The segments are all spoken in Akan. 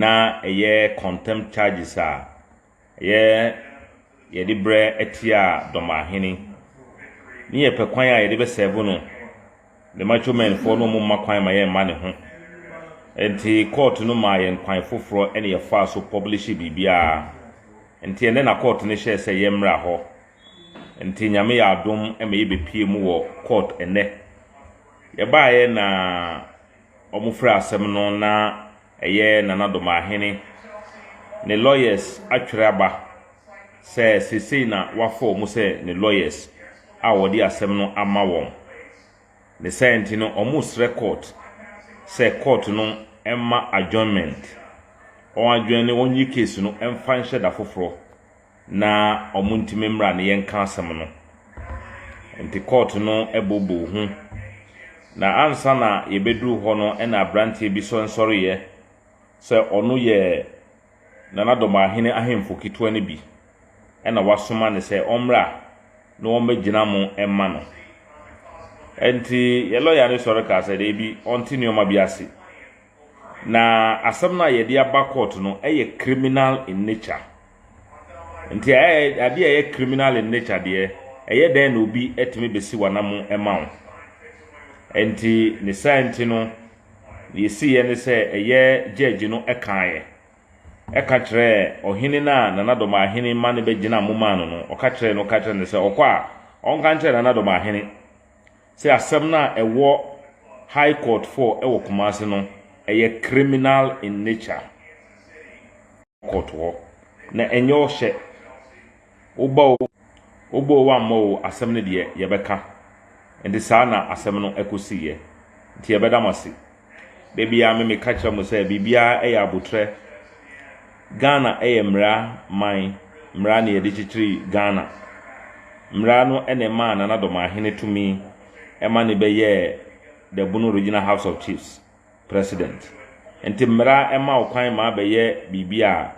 na contempt charges a yɛde brɛ etia Domahene ni yɛ pɛkwan a yɛde bɛsɛvo no the macho men for no mu makwan ma yɛ ma ne ho enti court no ma yɛ nkwan foforo ɛne yɛ fa so publish bibia enti ene na court ne hyɛ sɛ yɛ mmra hɔ enti nyame yɛ adom ɛma yɛ bepie mu wɔ court ene yɛ baayɛ na ɔmofra asɛm no na Nana Domahene ne lawyers atwere aba sɛ sesei na wafo mu sɛ ne lawyers a wɔde asɛm no ama wɔn ne senti no almost record sɛ court no emma adjournment on adjourn ne wonyi case no emfa nhye da foforo na omuntime mmra ne yenka asɛm no enti court no ebobo hu na ansa na yebeduru hɔ no na abrantie bi so nsɔre ye sɛ ɔno yɛ Nana Domahene ahemfo kitwa ne bi na wasoma ne sɛ ɔmra na ɔmagina mo emma no enti ye lawyer ne sɔre ka sɛ de bi ɔnte nneɔma bi ase na asɛm na yɛde aba court no ɛyɛ criminal in nature enti ade ɛyɛ criminal in nature de ɛyɛ den na obi etime besi wanam emma wo enti ne senti no yesi ye ne sɛ ɛyɛ judge no ɛkae ɛka kyerɛ ɔhene na Nana Domahene ma ne begina moma no ɔka kyerɛ no ka kyerɛ ne sɛ ɔkɔ a ɔnka kyerɛ Nana Domahene sɛ asɛm na ɛwɔ high court for ɛwɔ Kumasi no ɛyɛ criminal in nature court hɔ na ɛnyɛ ɔhyɛ obo wa mo asɛm ne de yɛbɛka enti saa na asɛm no ɛkɔsi yɛ nti yɛbɛda mase bebia me ka kyerɛ mo sɛ bibia ɛyɛ abotrɛ Ghana ɛyɛ mra ne yɛde kyekiri Ghana mra no ene ma Nana Domahene tumi ɛma ne bɛyɛ the Bono Regional House of Chiefs president enti mra ɛma okwan ma bɛyɛ bibia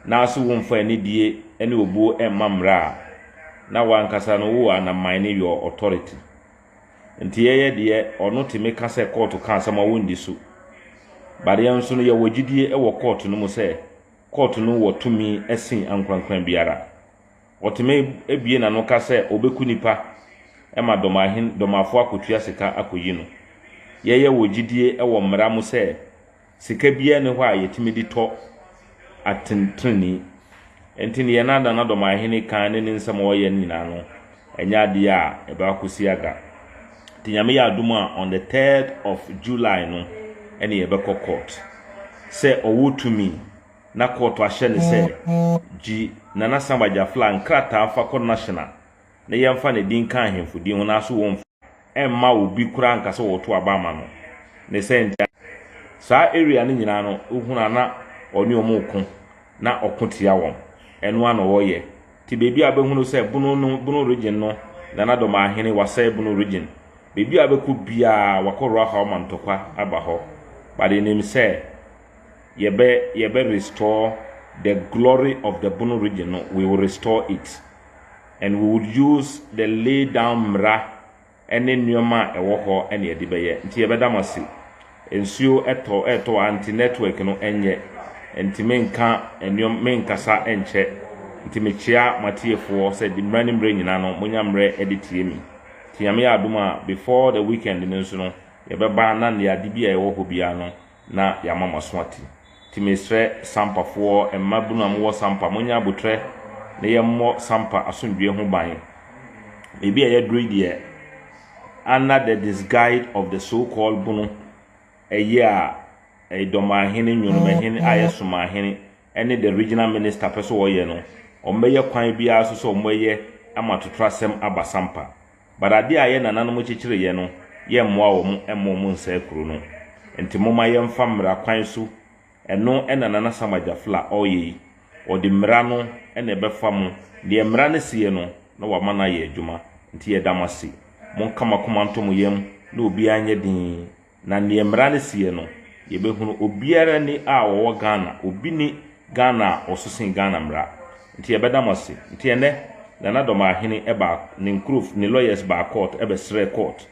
na so womfa ne die ene obuo ɛma mra na wankasa no wo anaman ne your authority enti yɛyɛ de ɔno timi ka sɛ court ka asɛm a wondi so bare nso no yɛ wogidie ɛwɔ court no mu sɛ court no wɔ tumi ɛsen ankrankran biara ɔtimi ebie na no ka sɛ obeku nipa ɛma Domafo akotua sika akoyi no yɛyɛ wogidie ɛwɔ mmara mu sɛ sika bia ne hɔ a yɛtimi di tɔ atentreni enti ne yɛ Nana Domahene kan ne nsɛm ɔyɛ nyina no ɛnya ade a ɛba akosi aga tinyame ya aduma on the 3rd of July no ene yebekɔ court se owutumi na court ahye ne se gi Nana Sambajafla nkrata afa ko national ne yemfa ne din kan hemfu din ho na so won emma obi kura nkase woto abama no ne se ntia sa area ne nyina no ohuna na oni omukun na okotia won eno ano wo ye ti bebi abehunu se Bono region no Nana Domahene wasa Bono region bebi abeku bia wakoro ha o mantokwa aba ho but in him say yebe restore the glory of the Bono region no, we will restore it and we would use the lay down mra ene nneoma ewo ho ene yede beye nti yebeda masi ensuo eto anti network no enye nti menka enneom menkasa enche nti mechia matiefo se di mra nimre nyina no munya mre editie mi tiame ya aduma before the weekend nso no yebeba na ne ade bia ewo ho bia no na yamama so ati timestre sampa fo emmabunu amwo sampa munya abotre ne yemmo sampa asundwe ho ban ebi a yedru die under the disguise of the so called Bono Domahene nyonumahene ayesumahene ene the regional minister person wo ye no ombeye kwan bia so so omoye amatotrasem abasampa barade aye nananom chichire ye no ye mmoa wo mu emmo nsa kuro no enti moma ye mfa mra kwan so eno ena Nana Sambajafla oye odi mra no ene befa mu de mra ne sie no na wa mana ye adwuma nti ye damasi mon kama komanto mu yem na obi anye din na ne mra ne sie no ye behunu obiara ni a wo Ghana obi ni Ghana osusin Ghana mra nti ye bedamasi nti ene Nana Domahene eba ne nkruf ne lawyers ba court ebe sre court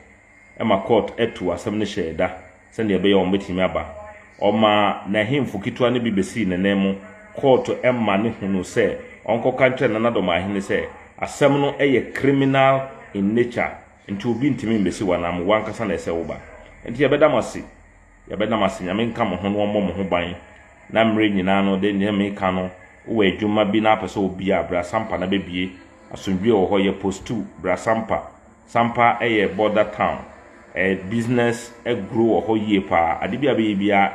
ema court etu asem ne sheda se ne be ye ombetimi aba Oma na himfo kitwa ne bibesi ne nemu court emma ne hunu se onko kanche na nadoma hene se asem no eye criminal in nature nti obi ntimi mbesi wanam wankasa na ese woba nti yebeda masi nyame nka mo ho no mo ho ban na mre nyina no de nyame ka no wo adwuma bi na apese obi abra sampa na bebie asomdwe wo ho ye post 2 bra sampa eye border town business grow wo ho ye pa ade bia bia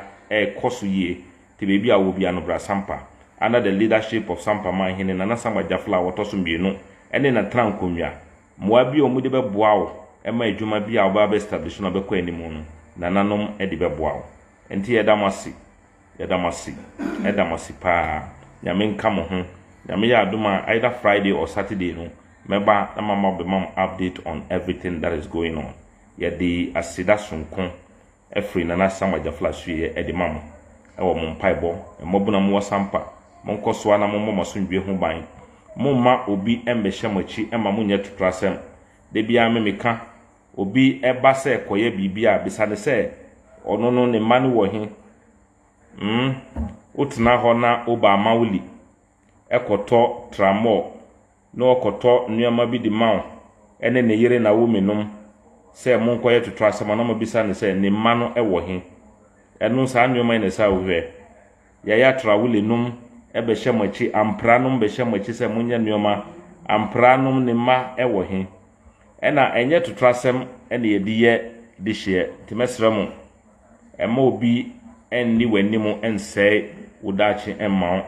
koso ye te bebia wo bia no bra sampa under the leadership of Sampa man hene na Samba Jafla wotoso mbienu ene na trankomwa moa bi omude beboa wo ema adwuma bi a oba be establish no be kwa animu no na nanom ede beboa wo enti yedamasi pa nyame nka mo ho nyame ya aduma either Friday or Saturday no meba na mama be mam update on everything that is going on yedi asida sonkon efri na Samba Jafla suye ede mam ewo mo mpaebo emobuna mo Sampa monkoso ana mo masundwe ho ban momma obi embehye machi ema munye tutrasem de bia memeka obi eba se koye bibia bisane se ono no ne mane wo he utna ho na oba mawuli ekoto tramo no okoto nuama bi di mawo ene ne yire na wo menum se monkoye tutrasem na mo bisane se ne mano ewo he enu sa nuama ne sa wo hwe ya trawule num ebe shemachi ampranum be shemachi se munya nioma ampranum ne ma ewo he ena enye tutrasem ene yediye dihye timesremu ema obi enni wanimu ense udachi emma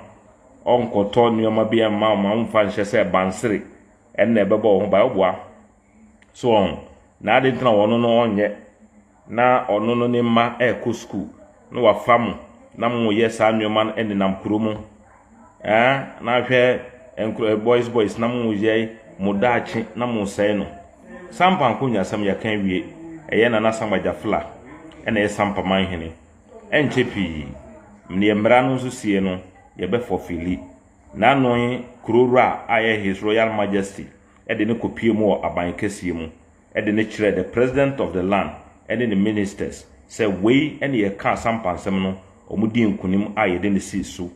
onkoto nioma bi emma ma mfa nhye se bansere enne bebo ho ba oboa so na ade ntna wono no onye na ono no ne ma eko school no wafamu na mo yesa nioma ene nam kurumu na hwe boys na mu ye mudachi na mu sei no Sampa nkonya sam ya kan wie eye na Samba Jafla ene Sampa man hene enchepi mne mbra no so sie no ye be fofili na no kurora aye His Royal Majesty ede ne kopie mu aban kasie mu ede ne kire the president of the land ede the ministers say we ene ye ka Sampa nsem no omudi nkunim aye de ne si so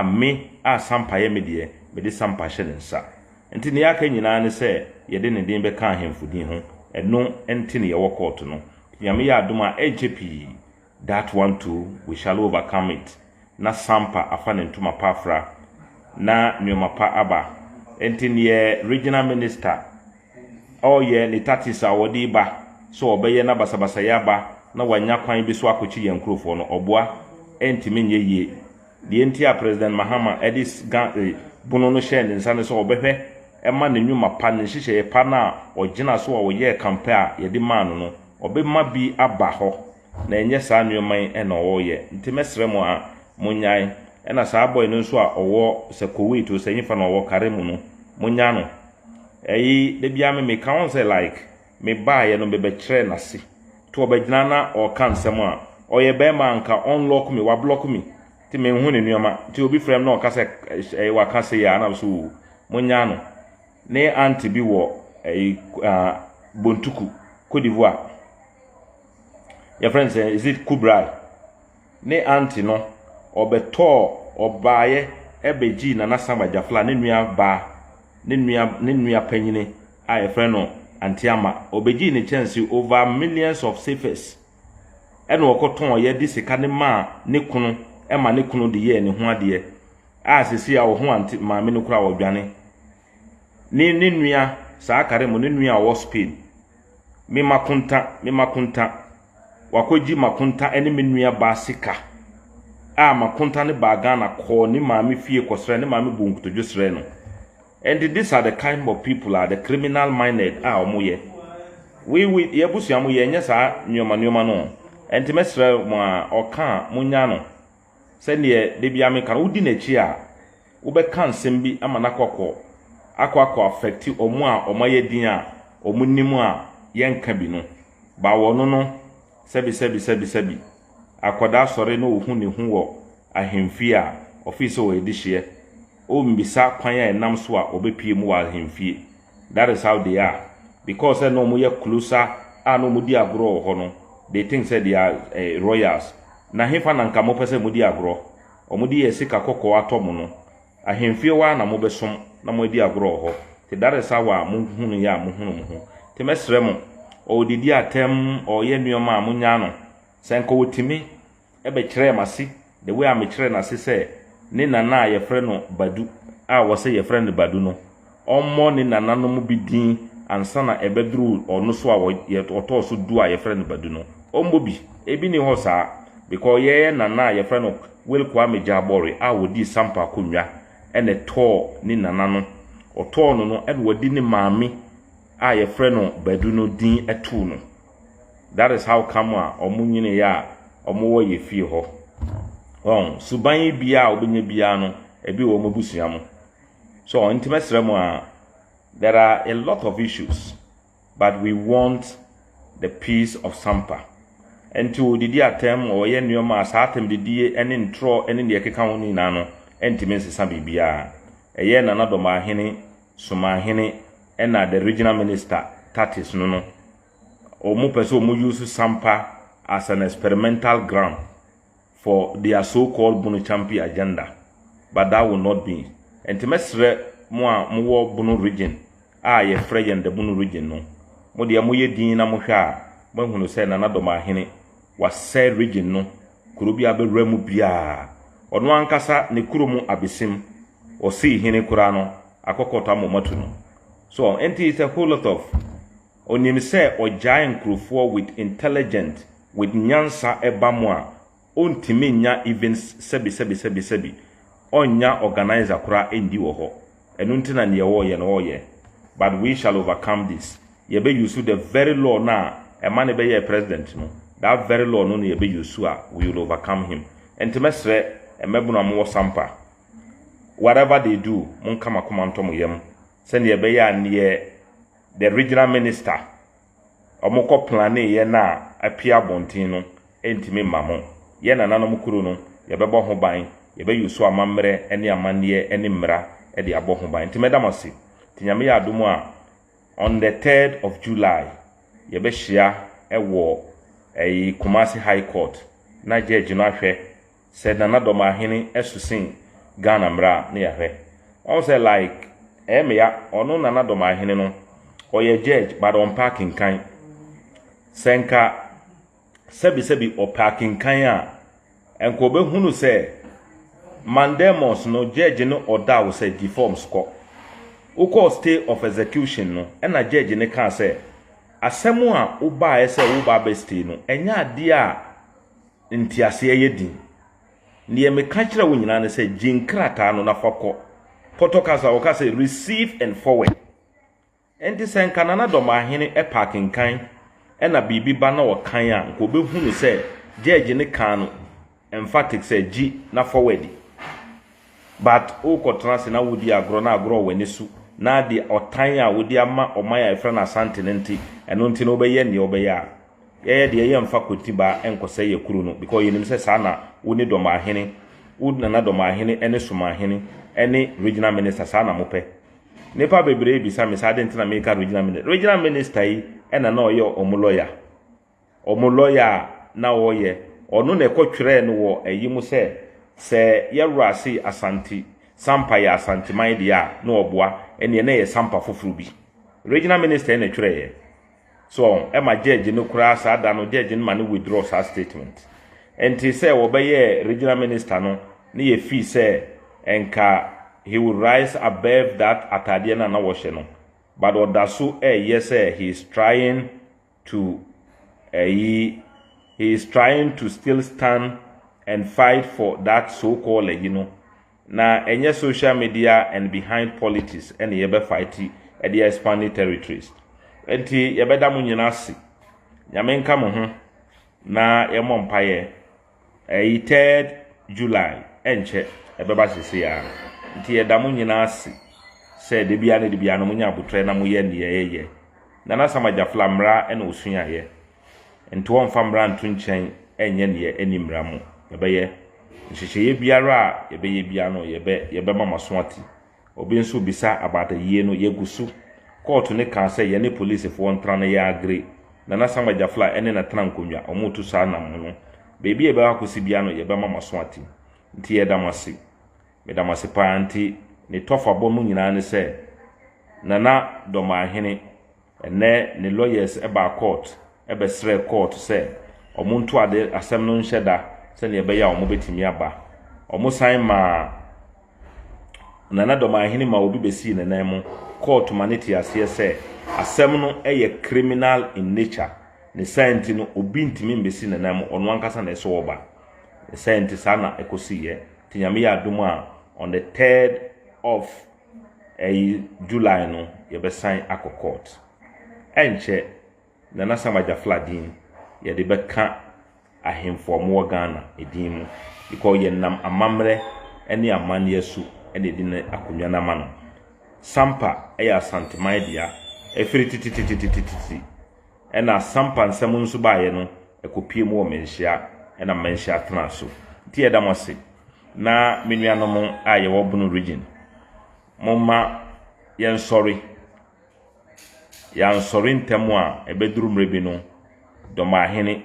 me Sampa ye medie me de Sampa hye ne nsa enti ne aka nyina ne se ye de ne din be ka ahemfudin ho eno enti ne ye wo court no nyame ya adoma HP that one too we shall overcome it na Sampa afa ne ntuma pafra na nyoma pa aba enti ne regional minister ye ne tatisa wodi ba so obeye na basabasa ya ba na wanya kwan bi so akochi ye nkrofo no oboa enti menye ye the entire President Mahama Edis Bono no share nsane so obehwe ema ne nwuma pa ne hihye pa na ogina so wo ye campaign ye de man no obema bi aba ho na enye saa nyoman ena wo ye ntimesre mo a munyai ena saa boy no so a owo se Kuwait o se nyifa na owo karemu no munya no de bia me kan say like me ba ye no be kire na se to obegina na o kan sem a oye be ma nka unlock me wa block me ti me hu ne nuoma ti obi frem na o kase wa kase ya na so munya no ne anti bi wo Bontuku Cote d'Ivoire your friend say is it Kubrai ne anti no obeto obaye ebeji na Samba Jafla ne nua ba ne nua panyine a your friend no anti ama obeji ne chance over millions of safes eno okoton ye di sika ne ma ne kunu ema ne kunu de ye ne ho ade a sisi a wo ho anti ma me no kura wo dwane ne nua saa kare mo ne nua wo Spain me makunta wakoji makunta ene me nua ba sika a makunta ne ba Ghana ko ne ma me fie kosre ne ma me bunkuto dwosre no and these are the kind of people are the criminal minded omoye we ye busu amu ye nya saa nyoma no enti mesre mo a oka munya no se ne de bia me kan udi na chi a wo be kan sembi ama na kokko akwa affect omo a omaye din a omunimu a yenka bi no ba wono no sebi akoda sore no ohu ne hu wo ahemfie a office o edihye o mbisa kwan ya nam so a obepie mu wa ahemfie. That is how they are, because no mo ye closer a no mo di agro ho no they think say they are royals na hefa na nka mo pese mudi agro omudi ye sika kokko atomo no ahemfie wa na mo besom na mo di agro ho te dare sawa mo hunu ya mo hunu mo ho te mesre mo o didi atem o ye nuoma mo nya no senko wotimi ebe kire masi the way am kire na se ne nana ye frɛ no Badu a wo se ye frɛ no Badu no ommo ne nana no mo bidin ansa na ebedru ono so a ye oto so du a ye frɛ no Badu no ommo bi ebi ni ho saa because ye nana ye frɛ no Wilkwame Jabori a wodi sampa konwa ene to ni nana no oto no ene wodi ni maami a ye frɛ no Badu no din etu no. That is how come omu nyine ya omu wo ye fie ho. Suban bia obenye bia no ebi wo mabusua mo. So intimesre mo there are a lot of issues, but we want the peace of Sampa. Enti didi atem o ye nuoma asatem didi ene ntro ene ne keka ho ni na no entimense sa bibia. Eye na na doma hene suma hene ena the regional minister Tatis no no. Omu pese omu use Sampa as an experimental ground for their so-called Bunu Champi agenda, but that will not be. Enti mo Bunu region ye frey the Bunu region no. Mo de mo ye din na mo hwa mo hunu se na doma hene wase region no kuro bia be ramu bia ono ankasa ne kuro mu abesim o si hene kura no akokota mo matu no. So enti it's a whole lot of onim se o giant krofo with intelligent with nyansa ebamu a ontimi nya events sebi onya organizer kura endi wo ho enu ntina ne wo ye no ye, but we shall overcome this. Ye be use the very law na e man be ye president no, that very law no ye be use a we will overcome him. Entimesre emebuna mo Sampa whatever they do mon kama komanto mo yem send ye be ya ne the regional minister omoko plan ye na apia bontin no entimi mamo ye na nanom kuro no ye be bo ho ban ye be use amamre ene amane ene mra e de abo ho ban timedamasi tinyame ya adumu a on the 3rd of July ye be hia ewo Kumasi High Court na judge no ahwe said na doma hene esusin Ghana mra na yahwe on say like ya ono na doma hene no oye judge but on parking kan senka sebi o parking kan a enko be hunu se mandemos no judge no order wo say deform score uko stay of execution no na judge ne kan say asemu a uba ese uba be stay no enya ade a ntiase yedin ne me ka kire wo nyina ne say jinkrata no na fakọ protocol wo ka say receive and forward enti senka na doma hene e parking kan na bibi ba na wo kan a ko be hunu say judge ne kan no emphatic say gi na forward but o ko trans na wodi agro na agro wani su na di otan a wodi ama omaya efra na asante nti eno nti no obeye ne obeya ye de ye mfa kotiba enkose ye kuru no because yenim se sa na woni doma hene wudna na doma hene ene suma hene ene regional minister sa na mope nepa bebre bi sa me sa de ntina make regional minister yi ena na oye omuloya na oye onu na ekotwere no wo ayimu se yewura se Asante Sampa ya Asante man dia na oboa ene na ye Sampa foforo bi regional minister na twere ye. So ema judge no kura sa da no judge no ma no withdraw sa statement enti say wo be ye regional minister no na ye fee say enka he will rise above that atade na wo hye no, but odaso yes he is trying to he is trying to still stand and fight for that so-called, na enye social media and behind politics and yebe fighti at the expanding territories. Enti yebeda mu nyina si. Nyame nka mo ho na yemo mpaye 3rd July enche ebeba sisi ya. Enti yeda mu nyina si. Se de bia no munya abotre na mu ye ne ye. Na na samaja flamra ena osua ye. Enti won famra ntu nchen enye ne enimra mu. Yebeye nhihye biara yebeye bia no yebe mama soati obi nso bisa abata yie no yegusu court ne kan say ye ne police fo ntra na ya agree na na samaja fly ene na tran konwa omutu sa na mu baby ebe akosi bia no ye be mama so ati nti ye damase me damase pa nti ne tofa bɔ mu nyina ne se nana Domahene ene ne lawyers eba court ebe sre court se omuntu ade asem no nheda se ne ebe ya omo betimi aba omo san ma nana Domahene ma obi besi ne nan mu court maniti ase se asem no eye criminal in nature ne scienti no obi ntimi mbesi ne nan mu ono ankasa na eso oba ne scienti sana ekosi ye tinyame ya adumu a on the 3rd of July no ye be sign akọ court enche nana Sam Fladin ye de be ka ahemfo mo Ghana edin mu because ye nam amamre ene amane asu ene di ne akonwa na ma no Sampa ya Santiman dia efiri titititititi ena Sampa nsem nso ba ye no ekopie mu o menhia ena menhia tena so tie da mose na menuanom a ye wo Bunu region momma yen sorry ntemu a ebeduru mrebi no Domahene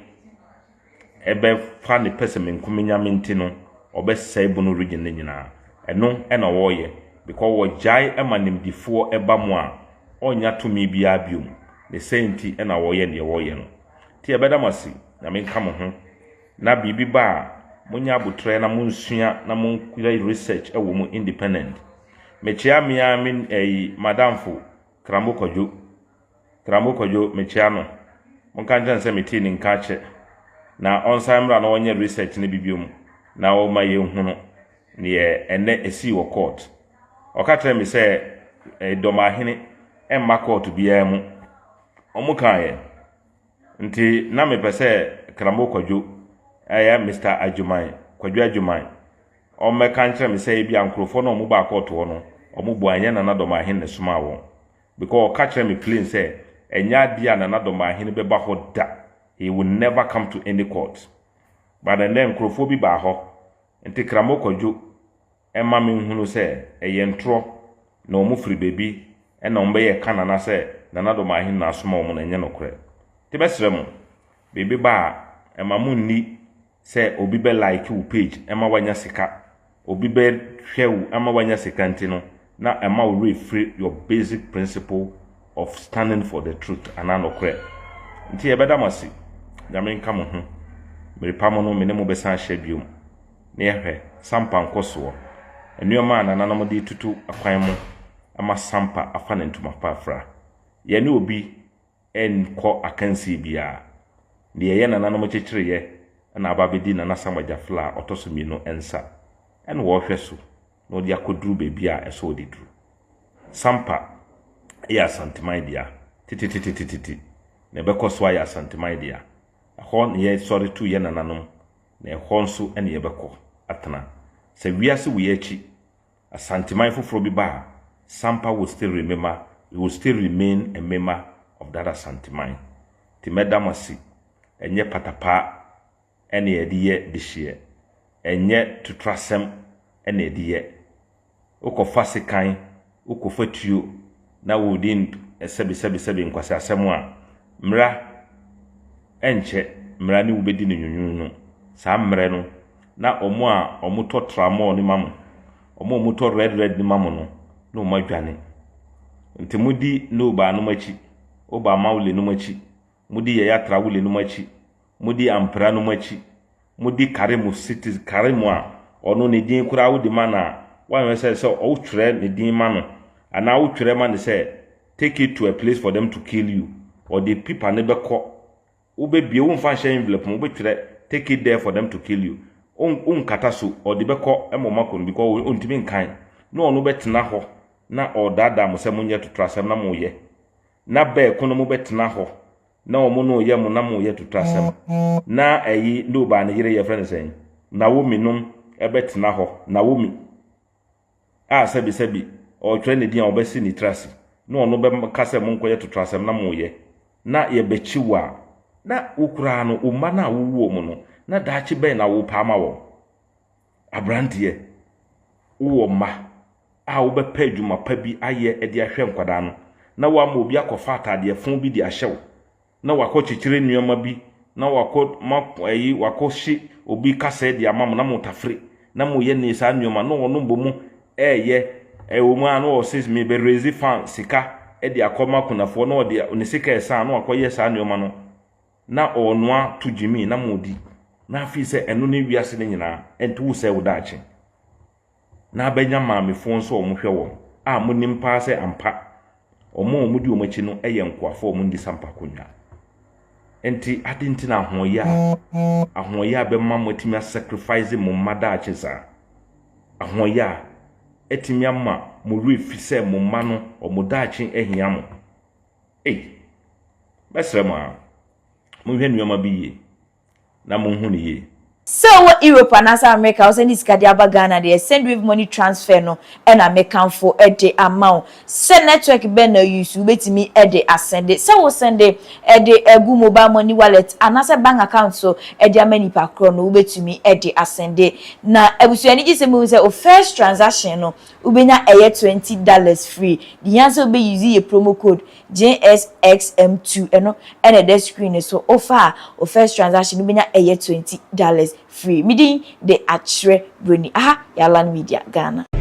ebe fa ne pese menkumenya menti no obesai Bunu region ne nyina eno ena wo ye because wo jai emanimdifo eba mu a onya tumi bia biom ne senti ena wo ye ne wo ye no ti ebeda masi na menka mo ho na bibi ba munya abutre na munsua na munkura research ewo mu independent mechia mia min madamfo Krambo Kodwo mechia no monka ntan se meti ni nka che na onsamra na onye research ne bibiom na wo ma ye hunu ne ene esi wo court okatre mi se Domahene emma court bia mu omukaye nti na me pese Krambo Kodwo Mr. Kodwo Adwuman o me kan kire me say bia nkrofo no mu ba court wo no o mu bu anya na Domahene ne suma wo because o ka kire me plain say enya dia na Domahene be ba ho da he will never come to any court but then nkrofo bi ba ho nti Krambo Kodwo emma me hunu say eyentro na o mu firi bebi e na o be ye kanana say na Domahene na suma wo no enye no kure ti besre mu bebi ba emma mu ni say obi be like you page ema wanya sika obi be hwew ema wanya sika ntino na ema will refree your basic principle of standing for the truth and anokre nti ebeda masi nyame nka mo ho meripamo no menemu be san hye biom na yehwe Sampa nkoso enuoma ananamo de tutu akwan mu ama Sampa afa ne ntuma pafra ye ne obi enko akansi bia ne ye nananamo chechire ye na ababedi na Sam Fla otosomi no ensa en wo hweso no dia koduru bebi a eso odiduru Sampa ya Santiman dia titititititi ne bekoso ya Santiman dia ho ne ye sorry to ye nananom na ho nso ene ye beko atena se wiase wo yechi Santiman foforo bi ba Sampa will still remember, he will still remain a member of that Santiman ti medamasi enye patapa ene ediye dihye enye tutrasem ene ediye ukofa sekan ukofa tuo na wodin sebi nkwase asem a mra enche mra ni wobedi ne nyunyunu sa mre no na omo a omoto tramo ni mamu omoto red ni mamu no no madwane nti mudi no ba no machi oba mawle no machi mudi ya trawule no machi mudi ampra no machi mudi Karimu city Karimu a ono ne din kura wo di mana wan say o twere ne din ma no ana wo twere ma ne say take it to a place for them to kill you or the people ne beko wo be bie wo mfa hye envelope wo be twere take it there for them to kill you on kata so or the beko emomako because on timi nkan no ono betena ho na odada mo se munye tutrasem na mo ye na be kono mo betena ho na omo no ye mo na mo ye tutrasem na ayi no ba na yire ye friend sen na wo minum ebetena ho na wo mi a sebi o twere ne dia obesi ni trasi no ono be kase mo nkoye tutrasem na mo ye na ye bechiwa na ukura no umma na wo mo no na daachi be na wo pa ma wo abrantie wo ma a wo be padwuma pa bi aye e de ahwe nkwada no na wa ma obi akofa atade fun bi de ahyew na wakọ chichire nnuoma bi na wako mayi wako hye obi kasa di amam na motafre na mo ye ni sa nyoma no ono bomu eye ewo mu an o says me be raise fan sika e di akoma kunafo na odi ne sika esa na akoye sa nyoma no na onwa tujimi na modi na afi se eno ne wiase ne nyina ento se wodache na abenya maamefo nso omohwe wo a monim pa se ampa omudi omachi no eye nkwafo omundi sampa konwa enti adinti na ahoya be mamma timi sacrifice mo madache sa ahoya etimi amma mo refise mo ma no omodache ehia mo besrema mo hwe nuoma biye na mo hu ne ye. So what Europe and America was in this Kadiaba Ghana, they send with money transfer no and American for a day amount. Send network banner use you wait me a day ascend it. So we send a day a good mobile money wallet and as a bank account so a day many per chrono wait to me a day ascend it. Now I was saying this is a first transaction no ubena a $20 free. The answer will be using a promo code JSXM2 and a desk screen is so offer or first transaction ubena a $20 free. Meeting the Achre Bruni. Yalan Media Ghana.